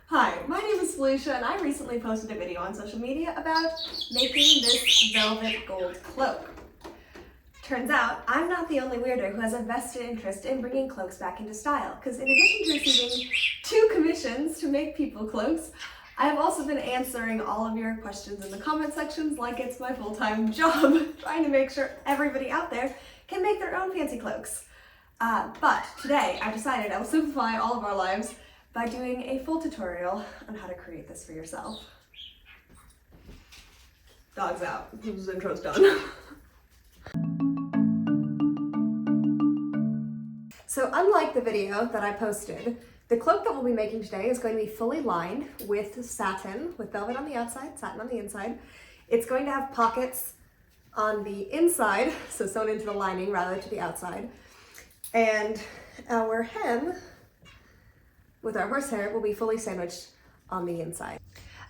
Hi, my name is Felicia and I recently posted a video on social media about making this velvet gold cloak. Turns out, I'm not the only weirdo who has a vested interest in bringing cloaks back into style, because in addition to receiving 2 commissions to make people cloaks, I have also been answering all of your questions in the comment sections like it's my full-time job, trying to make sure everybody out there can make their own fancy cloaks. But today I decided I will simplify all of our lives by doing a full tutorial on how to create this for yourself. Dog's out. This intro's done. So unlike the video that I posted, the cloak that we'll be making today is going to be fully lined with satin, with velvet on the outside, satin on the inside. It's going to have pockets on the inside, so sewn into the lining rather to the outside. And our hem with our horsehair will be fully sandwiched on the inside.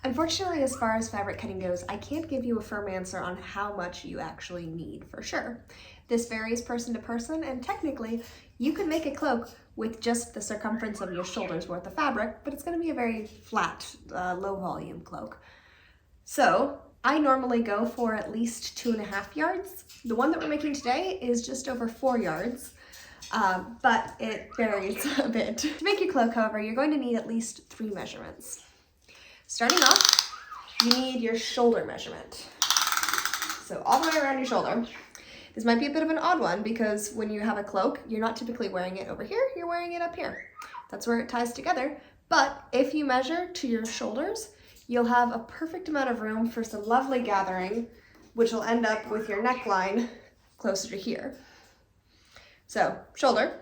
Unfortunately, as far as fabric cutting goes, I can't give you a firm answer on how much you actually need for sure. This varies person to person, and technically, you could make a cloak with just the circumference of your shoulders worth of fabric, but it's gonna be a very flat, low volume cloak. So I normally go for at least 2.5 yards. The one that we're making today is just over 4 yards. But it varies a bit. To make your cloak, however, you're going to need at least 3 measurements. Starting off, you need your shoulder measurement. So all the way around your shoulder. This might be a bit of an odd one because when you have a cloak, you're not typically wearing it over here, you're wearing it up here. That's where it ties together. But if you measure to your shoulders, you'll have a perfect amount of room for some lovely gathering, which will end up with your neckline closer to here. So, shoulder,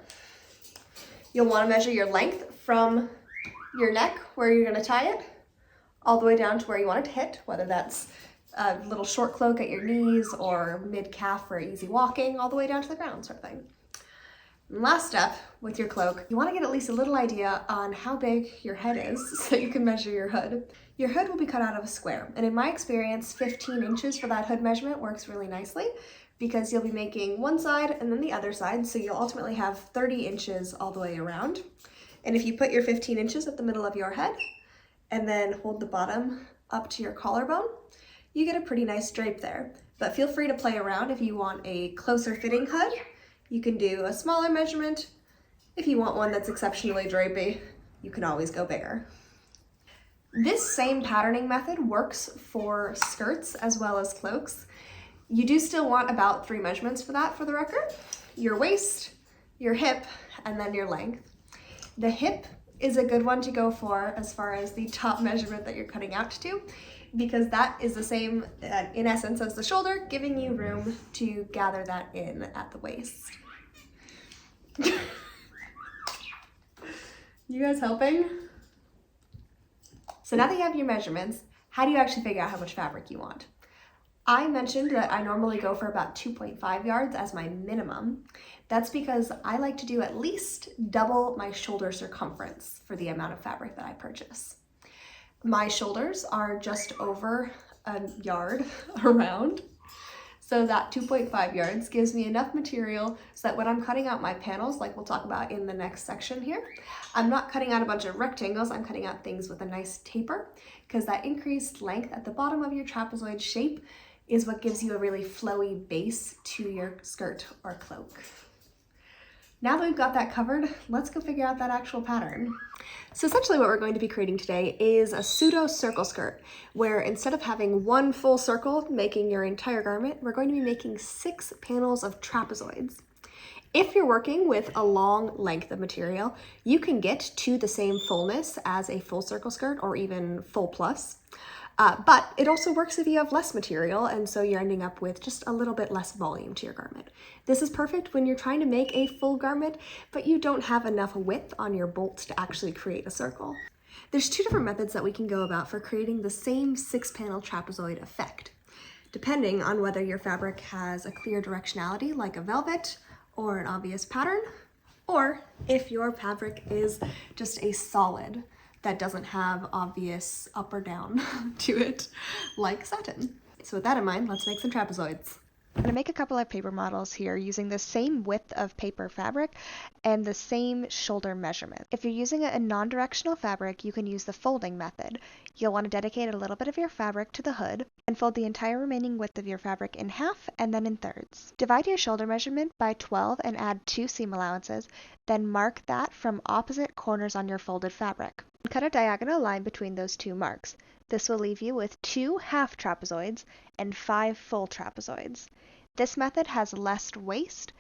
you'll want to measure your length from your neck, where you're going to tie it, all the way down to where you want it to hit, whether that's a little short cloak at your knees or mid-calf for easy walking, all the way down to the ground sort of thing. And last step with your cloak, you want to get at least a little idea on how big your head is so you can measure your hood. Your hood will be cut out of a square, and in my experience, 15 inches for that hood measurement works really nicely, because you'll be making one side and then the other side, so you'll ultimately have 30 inches all the way around. And if you put your 15 inches at the middle of your head and then hold the bottom up to your collarbone, you get a pretty nice drape there. But feel free to play around if you want a closer fitting hood. You can do a smaller measurement. If you want one that's exceptionally drapey, you can always go bigger. This same patterning method works for skirts as well as cloaks. You do still want about 3 measurements for that, for the record. Your waist, your hip, and then your length. The hip is a good one to go for as far as the top measurement that you're cutting out to, because that is the same in essence as the shoulder, giving you room to gather that in at the waist. You guys helping? So now that you have your measurements, how do you actually figure out how much fabric you want? I mentioned that I normally go for about 2.5 yards as my minimum. That's because I like to do at least double my shoulder circumference for the amount of fabric that I purchase. My shoulders are just over a yard around, so that 2.5 yards gives me enough material so that when I'm cutting out my panels, like we'll talk about in the next section here, I'm not cutting out a bunch of rectangles, I'm cutting out things with a nice taper, because that increased length at the bottom of your trapezoid shape is what gives you a really flowy base to your skirt or cloak. Now that we've got that covered, let's go figure out that actual pattern. So essentially what we're going to be creating today is a pseudo circle skirt, where instead of having one full circle making your entire garment, we're going to be making 6 panels of trapezoids. If you're working with a long length of material, you can get to the same fullness as a full circle skirt or even full plus. But it also works if you have less material, and so you're ending up with just a little bit less volume to your garment. This is perfect when you're trying to make a full garment, but you don't have enough width on your bolts to actually create a circle. There's 2 different methods that we can go about for creating the same 6-panel trapezoid effect, depending on whether your fabric has a clear directionality like a velvet or an obvious pattern, or if your fabric is just a solid that doesn't have obvious up or down to it, like satin. So with that in mind, let's make some trapezoids. I'm going to make a couple of paper models here using the same width of paper fabric and the same shoulder measurement. If you're using a non-directional fabric, you can use the folding method. You'll want to dedicate a little bit of your fabric to the hood and fold the entire remaining width of your fabric in half and then in thirds. Divide your shoulder measurement by 12 and add 2 seam allowances, then mark that from opposite corners on your folded fabric. Cut a diagonal line between those 2 marks. This will leave you with 2 half trapezoids and 5 full trapezoids. This method has less waste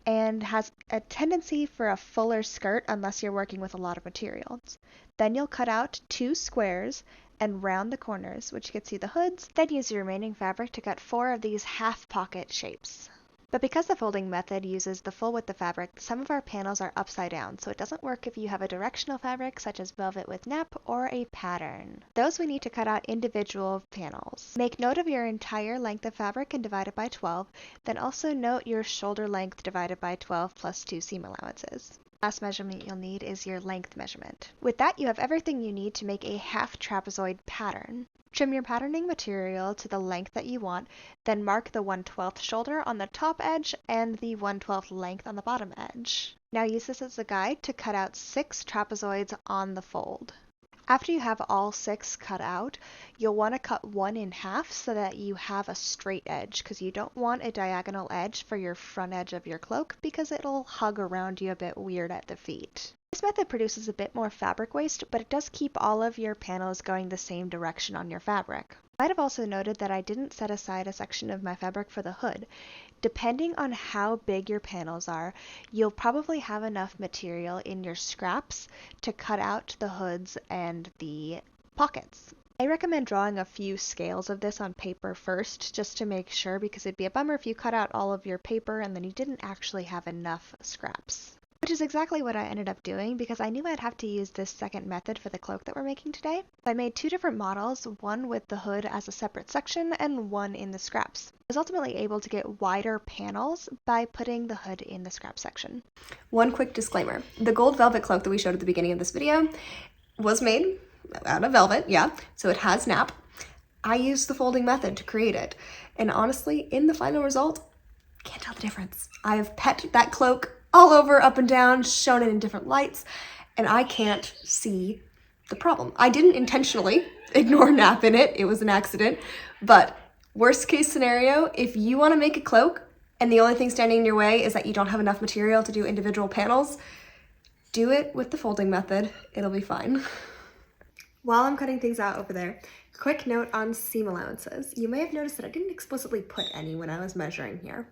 and has a tendency for a fuller skirt unless you're working with a lot of materials. Then you'll cut out 2 squares and round the corners, which gets you the hoods. Then use your remaining fabric to cut 4 of these half pocket shapes. But because the folding method uses the full width of fabric, some of our panels are upside down, so it doesn't work if you have a directional fabric such as velvet with nap or a pattern. Those we need to cut out individual panels. Make note of your entire length of fabric and divide it by 12, then also note your shoulder length divided by 12 plus 2 seam allowances. Last measurement you'll need is your length measurement. With that, you have everything you need to make a half trapezoid pattern. Trim your patterning material to the length that you want, then mark the 1/12 shoulder on the top edge and the 1/12 length on the bottom edge. Now use this as a guide to cut out 6 trapezoids on the fold. After you have all 6 cut out, you'll want to cut one in half so that you have a straight edge, because you don't want a diagonal edge for your front edge of your cloak because it'll hug around you a bit weird at the feet. This method produces a bit more fabric waste, but it does keep all of your panels going the same direction on your fabric. I might have also noted that I didn't set aside a section of my fabric for the hood. Depending on how big your panels are, you'll probably have enough material in your scraps to cut out the hoods and the pockets. I recommend drawing a few scales of this on paper first, just to make sure, because it'd be a bummer if you cut out all of your paper and then you didn't actually have enough scraps. Which is exactly what I ended up doing, because I knew I'd have to use this second method for the cloak that we're making today. I made 2 different models, one with the hood as a separate section and one in the scraps. I was ultimately able to get wider panels by putting the hood in the scrap section. One quick disclaimer. The gold velvet cloak that we showed at the beginning of this video was made out of velvet, yeah, so it has nap. I used the folding method to create it, and honestly, in the final result, can't tell the difference. I have pet that cloak all over, up and down, shown it in different lights, and I can't see the problem. I didn't intentionally ignore nap in it, it was an accident, but worst case scenario, if you want to make a cloak and the only thing standing in your way is that you don't have enough material to do individual panels, do it with the folding method, it'll be fine. While I'm cutting things out over there, quick note on seam allowances. You may have noticed that I didn't explicitly put any when I was measuring here.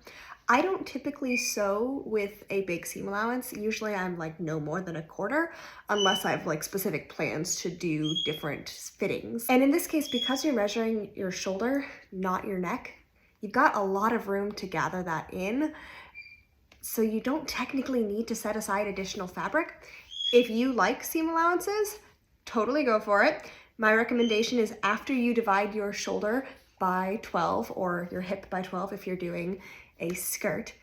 I don't typically sew with a big seam allowance. Usually I'm like no more than 1/4, unless I have like specific plans to do different fittings. And in this case, because you're measuring your shoulder, not your neck, you've got a lot of room to gather that in. So you don't technically need to set aside additional fabric. If you like seam allowances, totally go for it. My recommendation is after you divide your shoulder by 12 or your hip by 12 if you're doing a skirt,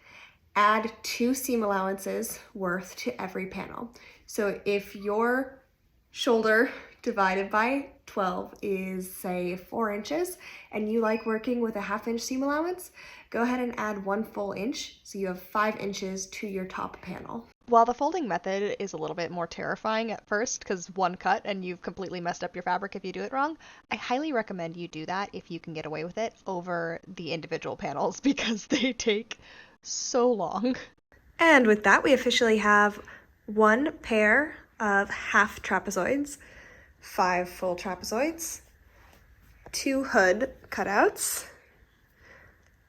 add 2 seam allowances worth to every panel. So if your shoulder divided by 12 is say 4 inches and you like working with a 1/2 inch seam allowance, go ahead and add 1 full inch so you have 5 inches to your top panel. While the folding method is a little bit more terrifying at first because one cut and you've completely messed up your fabric if you do it wrong, I highly recommend you do that if you can get away with it over the individual panels because they take so long. And with that, we officially have 1 pair of half trapezoids, 5 full trapezoids, 2 hood cutouts,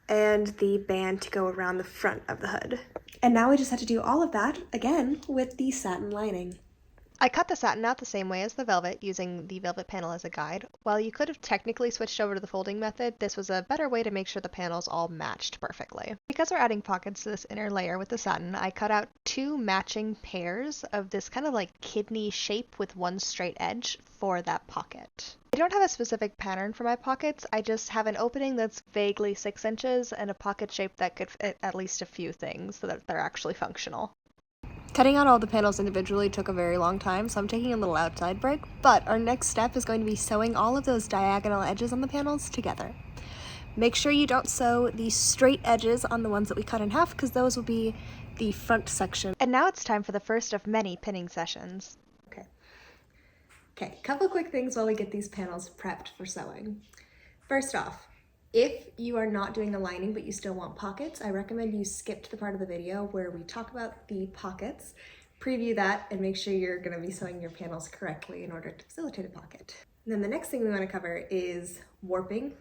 and the band to go around the front of the hood. And now we just have to do all of that again with the satin lining. I cut the satin out the same way as the velvet, using the velvet panel as a guide. While you could have technically switched over to the folding method, this was a better way to make sure the panels all matched perfectly. Because we're adding pockets to this inner layer with the satin, I cut out 2 matching pairs of this kind of like kidney shape with 1 straight edge for that pocket. I don't have a specific pattern for my pockets, I just have an opening that's vaguely 6 inches and a pocket shape that could fit at least a few things so that they're actually functional. Cutting out all the panels individually took a very long time, so I'm taking a little outside break, but our next step is going to be sewing all of those diagonal edges on the panels together. Make sure you don't sew the straight edges on the ones that we cut in half, because those will be the front section. And now it's time for the first of many pinning sessions. Okay, a couple quick things while we get these panels prepped for sewing. First off, if you are not doing the lining but you still want pockets, I recommend you skip to the part of the video where we talk about the pockets, preview that, and make sure you're going to be sewing your panels correctly in order to facilitate a pocket. And then the next thing we want to cover is warping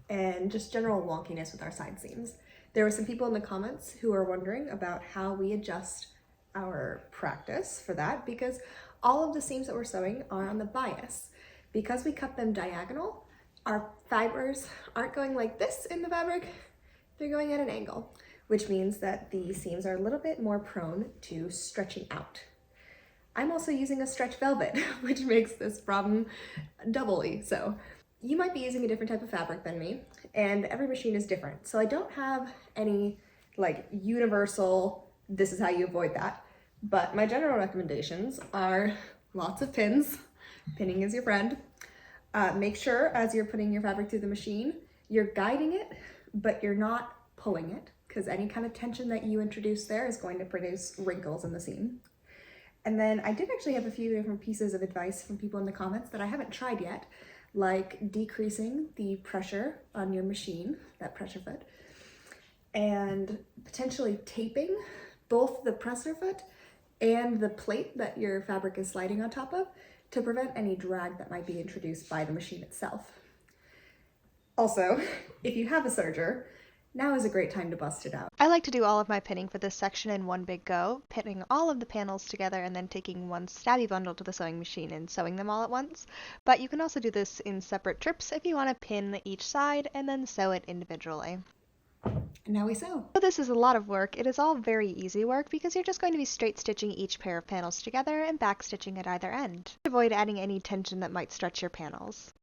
and just general wonkiness with our side seams. There were some people in the comments who are wondering about how we adjust our practice for that, because all of the seams that we're sewing are on the bias. Because we cut them diagonal, our fibers aren't going like this in the fabric, they're going at an angle, which means that the seams are a little bit more prone to stretching out. I'm also using a stretch velvet, which makes this problem doubly so. You might be using a different type of fabric than me, and every machine is different. So I don't have any like universal, this is how you avoid that. But my general recommendations are lots of pins. Pinning is your friend. Make sure as you're putting your fabric through the machine, you're guiding it, but you're not pulling it, because any kind of tension that you introduce there is going to produce wrinkles in the seam. And then I did actually have a few different pieces of advice from people in the comments that I haven't tried yet, like decreasing the pressure on your machine, that pressure foot, and potentially taping both the presser foot and the plate that your fabric is sliding on top of to prevent any drag that might be introduced by the machine itself. Also, if you have a serger, now is a great time to bust it out. I like to do all of my pinning for this section in one big go, pinning all of the panels together and then taking one stabby bundle to the sewing machine and sewing them all at once. But you can also do this in separate trips if you want to pin each side and then sew it individually. And now we sew. Though this is a lot of work, it is all very easy work because you're just going to be straight stitching each pair of panels together and back stitching at either end. Avoid adding any tension that might stretch your panels.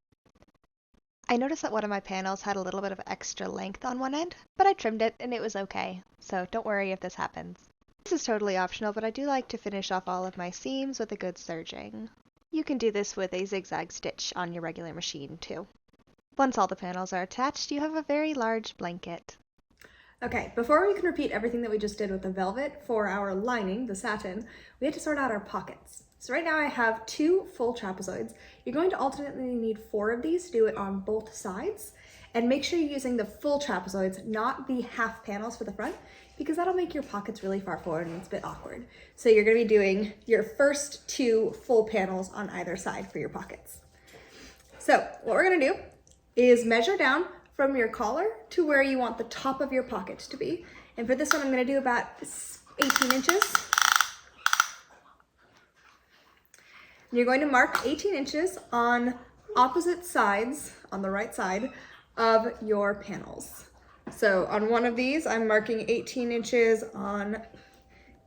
I noticed that one of my panels had a little bit of extra length on one end, but I trimmed it and it was okay, so don't worry if this happens. This is totally optional, but I do like to finish off all of my seams with a good serging. You can do this with a zigzag stitch on your regular machine too. Once all the panels are attached, you have a very large blanket. Okay, before we can repeat everything that we just did with the velvet for our lining, the satin, we had to sort out our pockets. So right now I have 2 full trapezoids. You're going to alternately need 4 of these to do it on both sides. And make sure you're using the full trapezoids, not the half panels for the front, because that'll make your pockets really far forward and it's a bit awkward. So you're going to be doing your first 2 full panels on either side for your pockets. So what we're going to do is measure down from your collar to where you want the top of your pocket to be. And for this one, I'm going to do about 18 inches. You're going to mark 18 inches on opposite sides, on the right side of your panels. So on one of these, I'm marking 18 inches on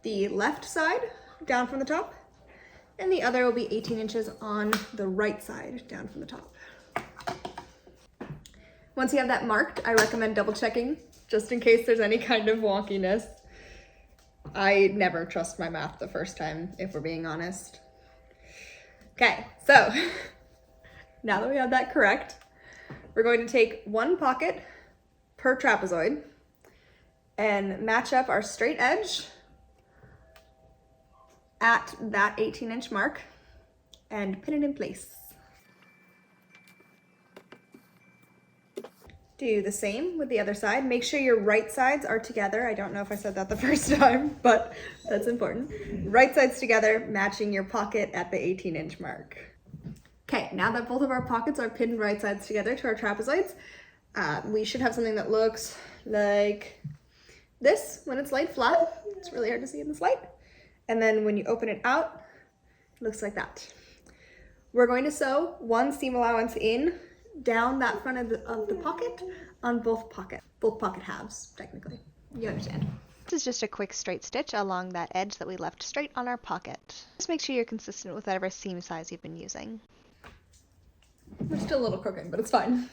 the left side, down from the top, and the other will be 18 inches on the right side, down from the top. Once you have that marked, I recommend double checking just in case there's any kind of wonkiness. I never trust my math the first time, if we're being honest. Okay, so now that we have that correct, we're going to take 1 pocket per trapezoid and match up our straight edge at that 18-inch mark and pin it in place. Do the same with the other side. Make sure your right sides are together. I don't know if I said that the first time, but that's important. Right sides together, matching your pocket at the 18-inch mark. Okay, now that both of our pockets are pinned right sides together to our trapezoids, we should have something that looks like this when it's laid flat. It's really hard to see in this light. And then when you open it out, it looks like that. We're going to sew 1 seam allowance in down that front of the pocket on both pocket halves, technically. You understand. This is just a quick straight stitch along that edge that we left straight on our pocket. Just make sure you're consistent with whatever seam size you've been using. We're still a little crooked, but it's fine.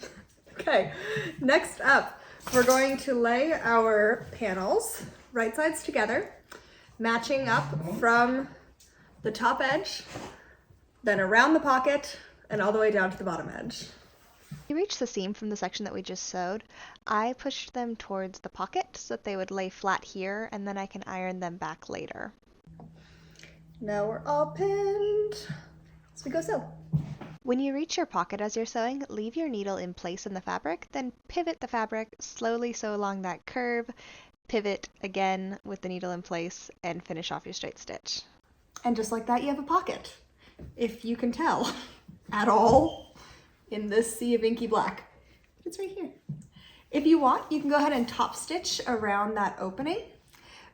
Okay, next up, we're going to lay our panels right sides together, matching up from the top edge, then around the pocket, and all the way down to the bottom edge. You reach the seam from the section that we just sewed. I pushed them towards the pocket so that they would lay flat here, and then I can iron them back later. Now we're all pinned. So we go sew. When you reach your pocket as you're sewing, leave your needle in place in the fabric, then pivot the fabric, slowly sew along that curve, pivot again with the needle in place, and finish off your straight stitch. And just like that, you have a pocket, if you can tell at all in this sea of inky black. It's right here. If you want, you can go ahead and top stitch around that opening.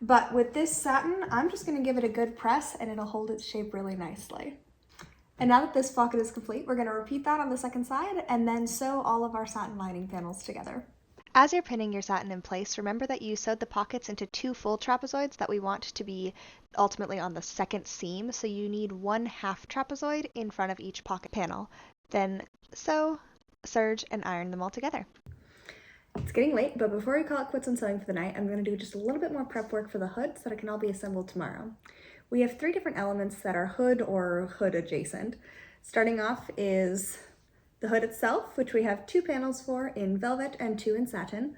But with this satin, I'm just gonna give it a good press and it'll hold its shape really nicely. And now that this pocket is complete, we're gonna repeat that on the second side and then sew all of our satin lining panels together. As you're pinning your satin in place, remember that you sewed the pockets into 2 full trapezoids that we want to be ultimately on the second seam, so you need 1/2 trapezoid in front of each pocket panel. Then sew, serge, and iron them all together. It's getting late, but before we call it quits on sewing for the night, I'm going to do just a little bit more prep work for the hood so that it can all be assembled tomorrow. We have 3 different elements that are hood or hood adjacent. Starting off is the hood itself, which we have 2 panels for in velvet and 2 in satin.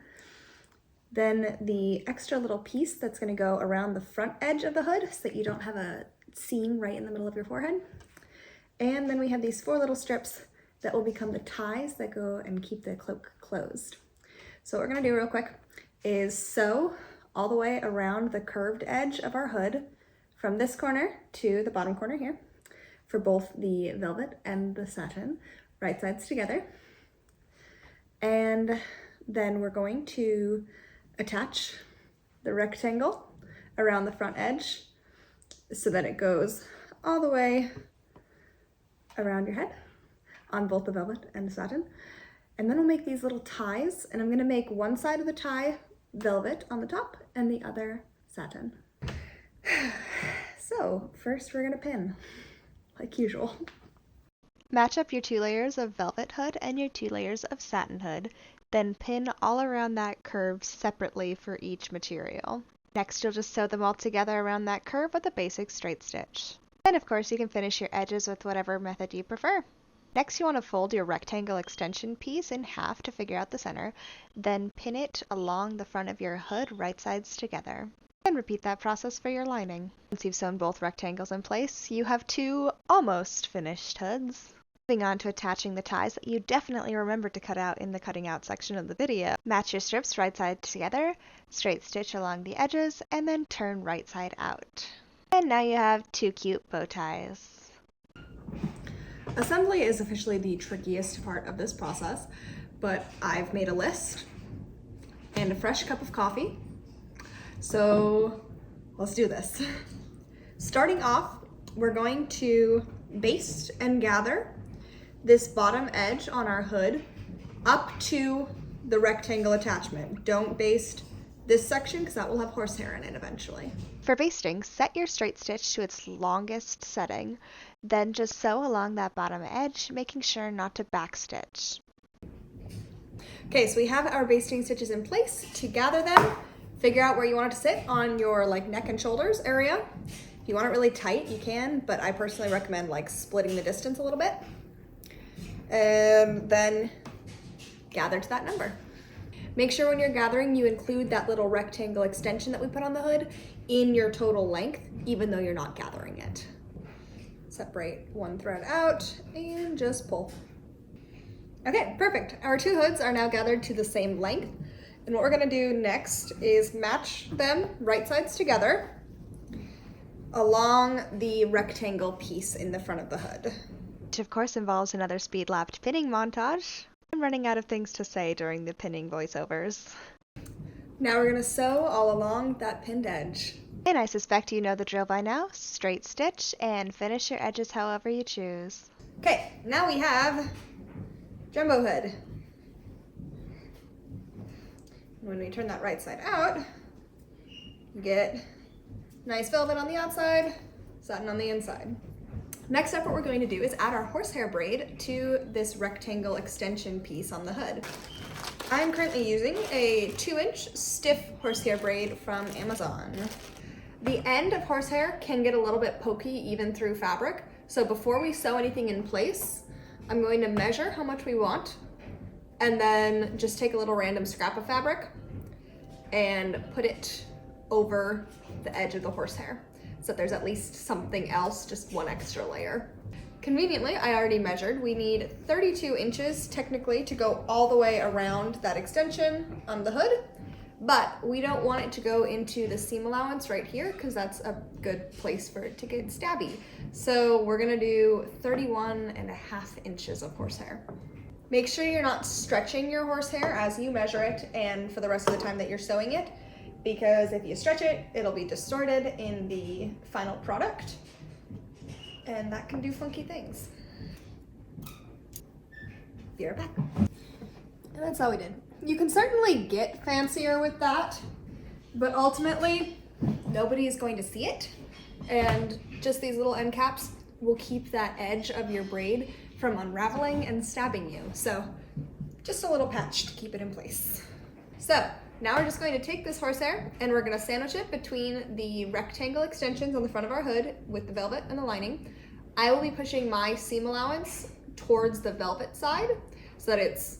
Then the extra little piece that's going to go around the front edge of the hood so that you don't have a seam right in the middle of your forehead. And then we have these 4 little strips that will become the ties that go and keep the cloak closed. So what we're going to do real quick is sew all the way around the curved edge of our hood from this corner to the bottom corner here for both the velvet and the satin, right sides together. And then we're going to attach the rectangle around the front edge so that it goes all the way around your head on both the velvet and the satin. And then we'll make these little ties, and I'm gonna make one side of the tie velvet on the top and the other satin. So first we're gonna pin, like usual. Match up your 2 layers of velvet hood and your 2 layers of satin hood, then pin all around that curve separately for each material. Next, you'll just sew them all together around that curve with a basic straight stitch. And of course, you can finish your edges with whatever method you prefer. Next, you want to fold your rectangle extension piece in half to figure out the center, then pin it along the front of your hood right sides together. And repeat that process for your lining. Once you've sewn both rectangles in place, you have 2 almost finished hoods. Moving on to attaching the ties that you definitely remembered to cut out in the cutting out section of the video. Match your strips right side together, straight stitch along the edges, and then turn right side out. And now you have 2 cute bow ties. Assembly is officially the trickiest part of this process, but I've made a list and a fresh cup of coffee. So let's do this. Starting off, we're going to baste and gather this bottom edge on our hood up to the rectangle attachment. Don't baste this section because that will have horsehair in it eventually. For basting, set your straight stitch to its longest setting, then just sew along that bottom edge, making sure not to backstitch. Okay, so we have our basting stitches in place. To gather them, figure out where you want it to sit on your neck and shoulders area. If you want it really tight, you can, but I personally recommend splitting the distance a little bit. And then gather to that number. Make sure when you're gathering, you include that little rectangle extension that we put on the hood in your total length, even though you're not gathering it. Separate one thread out and just pull. Okay, perfect. Our 2 hoods are now gathered to the same length. And what we're gonna do next is match them right sides together along the rectangle piece in the front of the hood. Which of course involves another speed-lapped pinning montage. I'm running out of things to say during the pinning voiceovers. Now we're gonna sew all along that pinned edge. And I suspect you know the drill by now. Straight stitch and finish your edges however you choose. Okay, now we have jumbo hood. When we turn that right side out, you get nice velvet on the outside, satin on the inside. Next up, what we're going to do is add our horsehair braid to this rectangle extension piece on the hood. I'm currently using a 2-inch stiff horsehair braid from Amazon. The end of horsehair can get a little bit pokey even through fabric, so before we sew anything in place, I'm going to measure how much we want and then just take a little random scrap of fabric and put it over the edge of the horsehair so that there's at least something else, just one extra layer. Conveniently, I already measured. We need 32 inches technically to go all the way around that extension on the hood, but we don't want it to go into the seam allowance right here because that's a good place for it to get stabby. So we're gonna do 31.5 inches of horsehair. Make sure you're not stretching your horsehair as you measure it and for the rest of the time that you're sewing it, because if you stretch it, it'll be distorted in the final product, and that can do funky things. Be right back. And that's all we did. You can certainly get fancier with that, but ultimately, nobody is going to see it, and just these little end caps will keep that edge of your braid from unraveling and stabbing you. So just a little patch to keep it in place. So now we're just going to take this horsehair and we're going to sandwich it between the rectangle extensions on the front of our hood with the velvet and the lining. I will be pushing my seam allowance towards the velvet side so that it's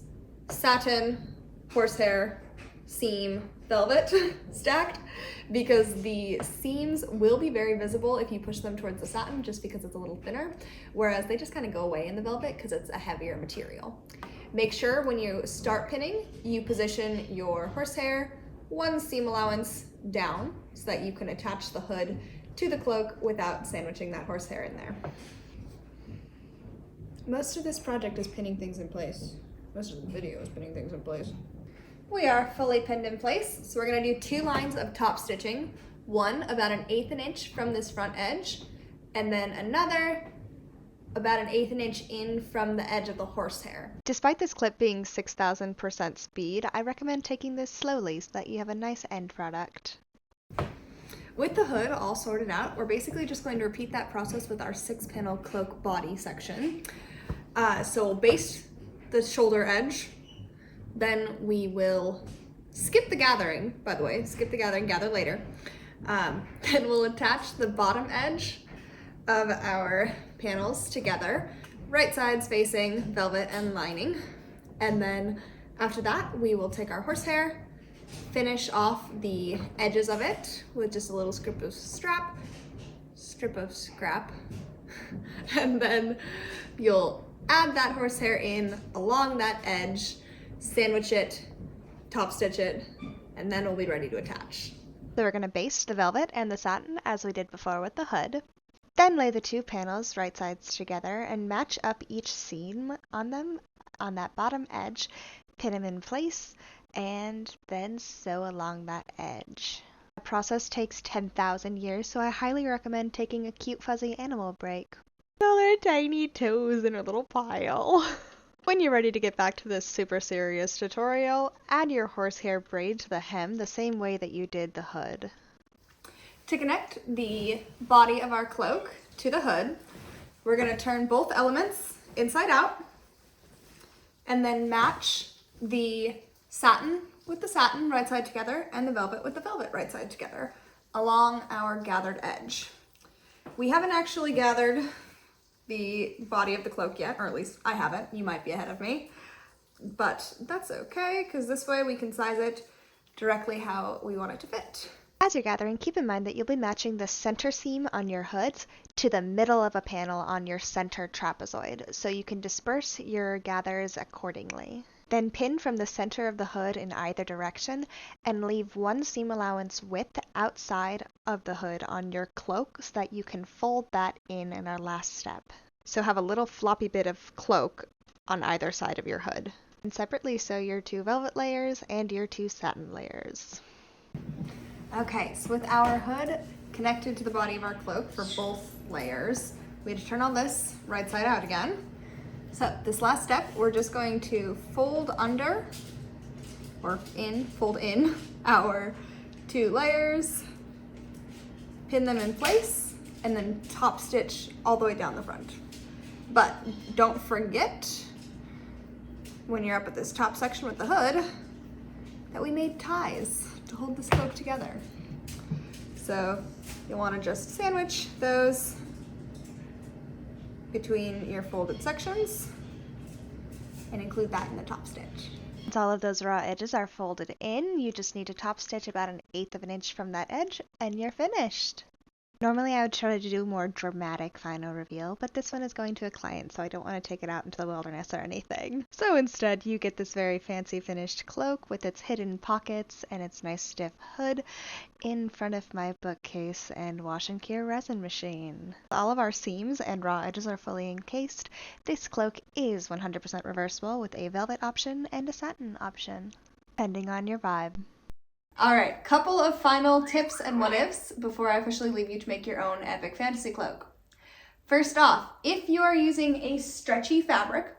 satin, horsehair, seam, velvet stacked, because the seams will be very visible if you push them towards the satin just because it's a little thinner, whereas they just kind of go away in the velvet because it's a heavier material. Make sure when you start pinning, you position your horsehair one seam allowance down so that you can attach the hood to the cloak without sandwiching that horsehair in there. Most of this project is pinning things in place. Most of the video is pinning things in place. We are fully pinned in place, so we're gonna do 2 lines of top stitching, one about 1/8 inch from this front edge, and then another about 1/8 inch in from the edge of the horsehair. Despite this clip being 6,000% speed, I recommend taking this slowly so that you have a nice end product. With the hood all sorted out, we're basically just going to repeat that process with our 6-panel cloak body section. So we'll base the shoulder edge, then we will skip the gathering, by the way, skip the gathering, gather later. Then we'll attach the bottom edge of our panels together, right sides facing velvet and lining. And then after that, we will take our horsehair, finish off the edges of it with just a little strip of scrap, and then you'll add that horsehair in along that edge, sandwich it, top stitch it, and then we'll be ready to attach. So we're going to baste the velvet and the satin as we did before with the hood. Then lay the 2 panels right sides together and match up each seam on them on that bottom edge, pin them in place, and then sew along that edge. The process takes 10,000 years, so I highly recommend taking a cute fuzzy animal break. All her tiny toes in a little pile. When you're ready to get back to this super serious tutorial, add your horsehair braid to the hem the same way that you did the hood. To connect the body of our cloak to the hood, we're going to turn both elements inside out and then match the satin with the satin right side together and the velvet with the velvet right side together along our gathered edge. We haven't actually gathered the body of the cloak yet, or at least I haven't. You might be ahead of me, but that's okay because this way we can size it directly how we want it to fit. As you're gathering, keep in mind that you'll be matching the center seam on your hoods to the middle of a panel on your center trapezoid, so you can disperse your gathers accordingly. Then pin from the center of the hood in either direction and leave 1 seam allowance width outside of the hood on your cloak so that you can fold that in our last step. So have a little floppy bit of cloak on either side of your hood. And separately sew your 2 velvet layers and your 2 satin layers. Okay, so with our hood connected to the body of our cloak for both layers, we had to turn all this right side out again. So this last step, we're just going to fold under, or fold in our 2 layers, pin them in place, and then top stitch all the way down the front. But don't forget, when you're up at this top section with the hood, that we made ties to hold this cloak together. So you'll want to just sandwich those between your folded sections and include that in the top stitch. Once all of those raw edges are folded in, you just need to top stitch about 1/8 of an inch from that edge, and you're finished. Normally I would try to do more dramatic final reveal, but this one is going to a client, so I don't want to take it out into the wilderness or anything. So instead, you get this very fancy finished cloak with its hidden pockets and its nice stiff hood in front of my bookcase and wash and cure resin machine. All of our seams and raw edges are fully encased. This cloak is 100% reversible with a velvet option and a satin option, depending on your vibe. All right, couple of final tips and what-ifs before I officially leave you to make your own epic fantasy cloak. First off, if you are using a stretchy fabric,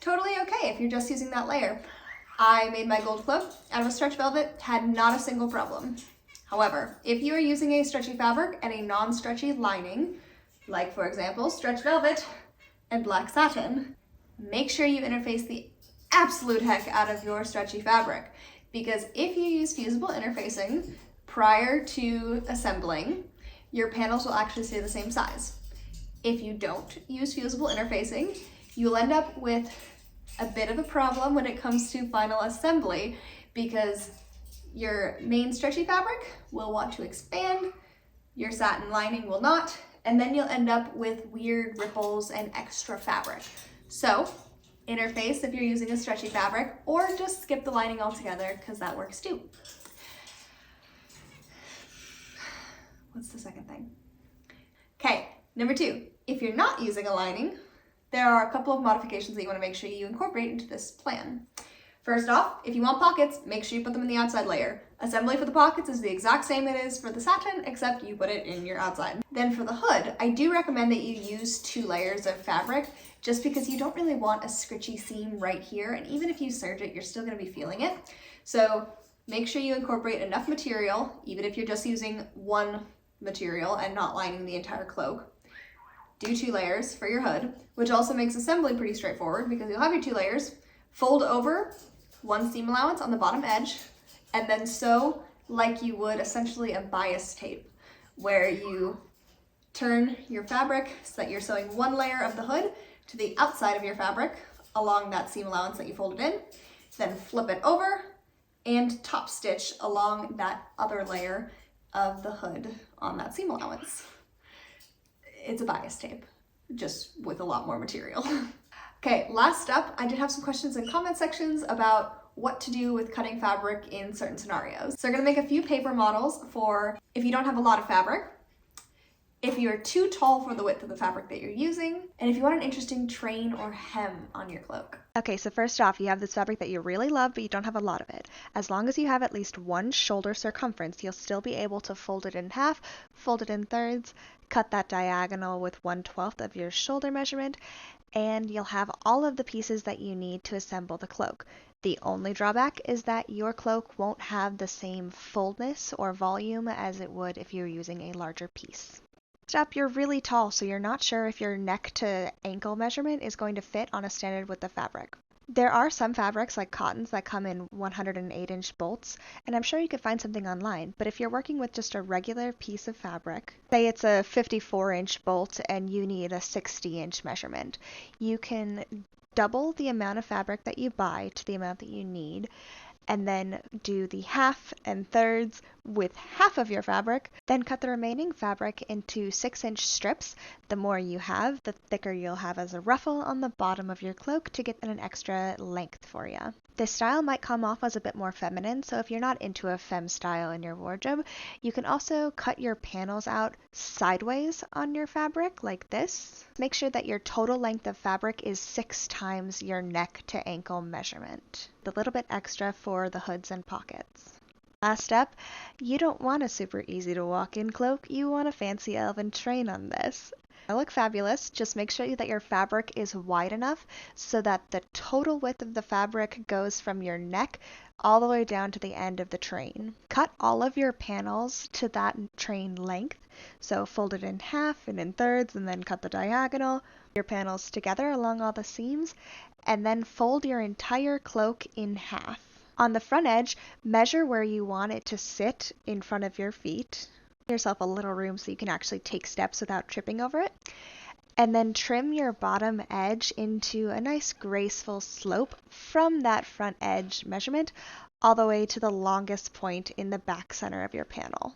totally okay if you're just using that layer. I made my gold cloak out of a stretch velvet, had not a single problem. However, if you are using a stretchy fabric and a non-stretchy lining, like for example, stretch velvet and black satin, make sure you interface the absolute heck out of your stretchy fabric. Because if you use fusible interfacing prior to assembling, your panels will actually stay the same size. If you don't use fusible interfacing, you'll end up with a bit of a problem when it comes to final assembly, because your main stretchy fabric will want to expand, your satin lining will not, and then you'll end up with weird ripples and extra fabric. So interface if you're using a stretchy fabric, or just skip the lining altogether because that works too. What's the second thing? Okay, number 2, if you're not using a lining, there are a couple of modifications that you want to make sure you incorporate into this plan. First off, if you want pockets, make sure you put them in the outside layer. Assembly for the pockets is the exact same it is for the satin, except you put it in your outside. Then for the hood, I do recommend that you use 2 layers of fabric, just because you don't really want a scritchy seam right here, and even if you serge it, you're still going to be feeling it. So make sure you incorporate enough material, even if you're just using one material and not lining the entire cloak. Do 2 layers for your hood, which also makes assembly pretty straightforward because you'll have your 2 layers, fold over 1 seam allowance on the bottom edge, and then sew like you would essentially a bias tape, where you turn your fabric so that you're sewing 1 layer of the hood to the outside of your fabric along that seam allowance that you folded in, then flip it over and top stitch along that other layer of the hood on that seam allowance. It's a bias tape, just with a lot more material. Okay, last up, I did have some questions in comment sections about what to do with cutting fabric in certain scenarios. So we're gonna make a few paper models for if you don't have a lot of fabric, if you're too tall for the width of the fabric that you're using, and if you want an interesting train or hem on your cloak. Okay, so first off, you have this fabric that you really love, but you don't have a lot of it. As long as you have at least 1 shoulder circumference, you'll still be able to fold it in half, fold it in thirds, cut that diagonal with 1/12 of your shoulder measurement, and you'll have all of the pieces that you need to assemble the cloak. The only drawback is that your cloak won't have the same fullness or volume as it would if you were using a larger piece. Next up, you're really tall, so you're not sure if your neck to ankle measurement is going to fit on a standard width of fabric. There are some fabrics like cottons that come in 108-inch bolts, and I'm sure you could find something online, but if you're working with just a regular piece of fabric, say it's a 54-inch bolt and you need a 60-inch measurement, you can double the amount of fabric that you buy to the amount that you need, and then do the half and thirds with half of your fabric, then cut the remaining fabric into 6-inch strips. The more you have, the thicker you'll have as a ruffle on the bottom of your cloak to get an extra length for you. This style might come off as a bit more feminine, so if you're not into a femme style in your wardrobe, you can also cut your panels out sideways on your fabric like this. Make sure that your total length of fabric is 6 times your neck to ankle measurement. A little bit extra for the hoods and pockets. Last up, you don't want a super easy to walk in cloak, you want a fancy elven train on this. They look fabulous, just make sure that your fabric is wide enough so that the total width of the fabric goes from your neck all the way down to the end of the train. Cut all of your panels to that train length, so fold it in half and in thirds and then cut the diagonal, your panels together along all the seams, and then fold your entire cloak in half. On the front edge, measure where you want it to sit in front of your feet. Give yourself a little room so you can actually take steps without tripping over it. And then trim your bottom edge into a nice graceful slope from that front edge measurement all the way to the longest point in the back center of your panel.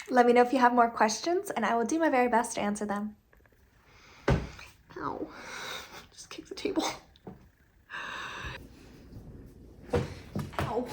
Let me know if you have more questions and I will do my very best to answer them. Ow, just kicked the table. Ow.